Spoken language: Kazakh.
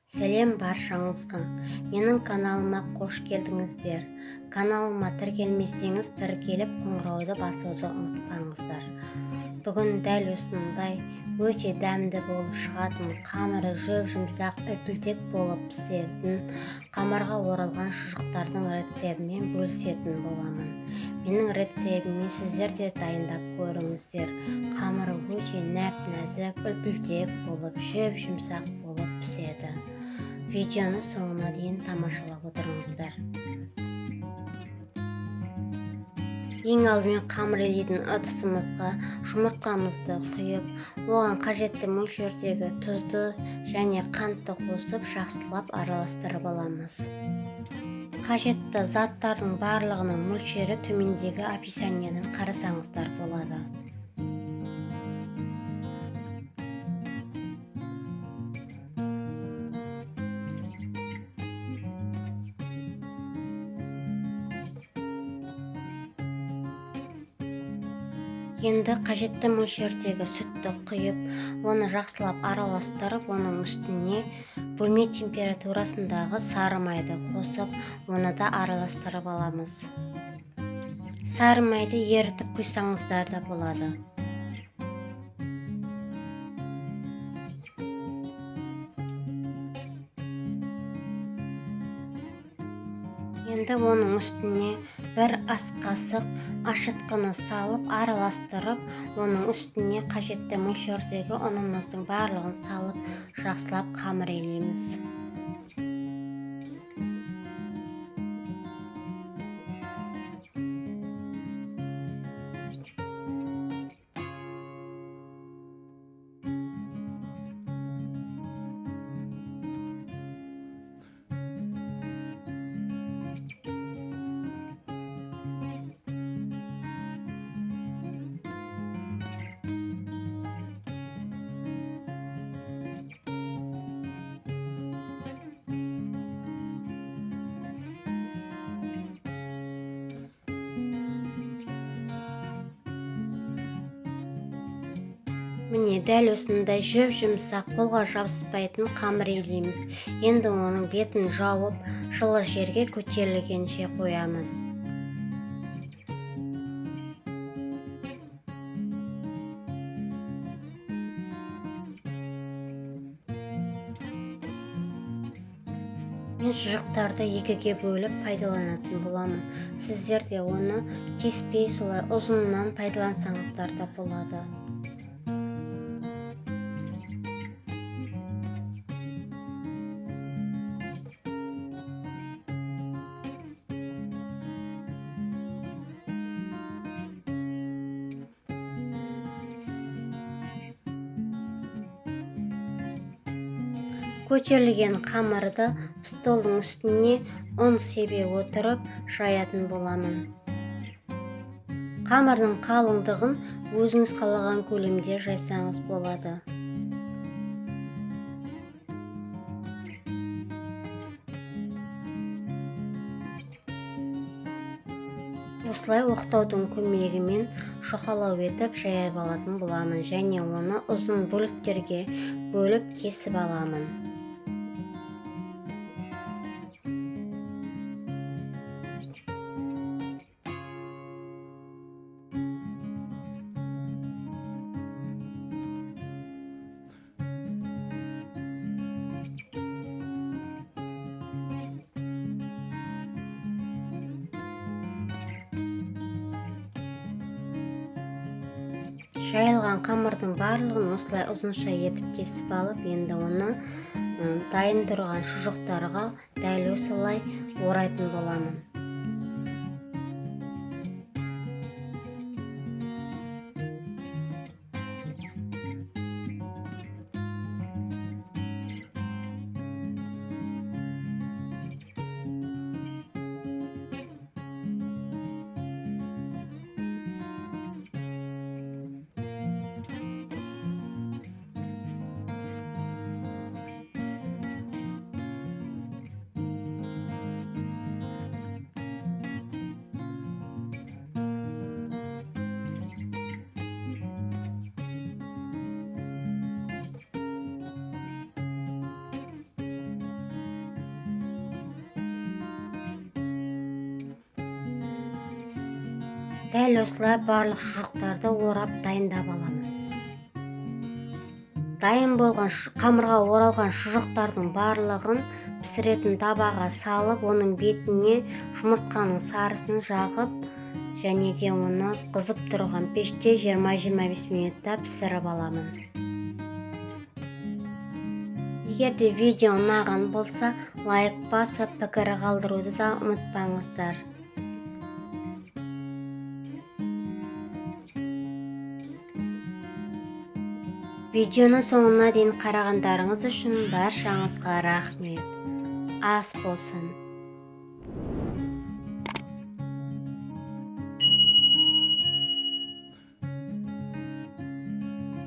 Сәлем баршаңызға. Менің каналыма қош келдіңіздер. Каналыма тіркелмесеңіз, тіркеліп қоңырауды басуды ұмытпаңыздар. Бүгін дәл осындай өте дәмді болып шығатын, қамыры жүп-жұмсақ, үп-үлтек болып пісетін, қамырға оралған шұжықтардың рецебімен бөлісетін боламын. Менің рецебіме сіздер де дайындап көріңіздер. Қамыры өте нәп-нәзік, үп-үлтек болып, жүп-жұмсақ болып піседі. Видеоны соңына дейін тамашалап отырыңыздар. Ең алдымен қамыр илейтін ыдысымызға жұмыртқамызды құйып, оған қажетті мөлшердегі тұзды және қантты қосып, жақсылап араластырып аламыз. Қажетті заттардың барлығының мөлшері төмендегі описаниеден қарасаңыздар болады. Енді қажетті мөлшердегі сүтті құйып, оны жақсылап араластырып, оның үстіне бөлме температурасындағы сары майды қосып, оны да араластырып аламыз. Сары майды ерітіп құйсаңыздар да болады. Енді оның үстіне бір ас қасық ашытқыны салып, араластырып, оның үстіне қажетті мөлшердегі ұнымыздың барлығын салып, жақсылап қамыр илейміз. Міне, дәл осындай жүп-жұмсақ, қолға жабыспайтын қамыр илейміз. Енді оның бетін жауып, жылы жерге көтерілгенше қоямыз. Мен шұжықтарды екіге бөліп пайдаланатын боламын. Сіздер де оны кеспей, солай ұзынынан пайдалансаңыздар да болады. Көтерілген қамырды столдың үстіне ұн себе отырып жаятын боламын. Қамырдың қалыңдығын өзіңіз қалаған көлемде жайсаңыз болады. Осылай оқтаудың көмегімен шұқалау етіп жайып алатын боламын, және оны ұзын бөліктерге бөліп кесіп аламын. Жайылған қамырдың барлығын осылай ұзынша етіп кесіп алып, енді оны дайын тұрған шұжықтарға дәл осылай орайтын боламын. Дәл осылай барлық шұжықтарды орап дайындап аламын. Дайын болған қамырға оралған шұжықтардың барлығын пісіретін табаға салып, оның бетіне жұмыртқаның сарысын жағып, және де оны қызып тұрған пеште 20-25 минутта пісіріп аламын. Егер де видео ұнаған болса, лайк басып, пікір қалдыруды да ұмытпаңыздар. Видеоның соңына дейін қарағандарыңыз үшін баршаңызға рахмет. Ас болсын.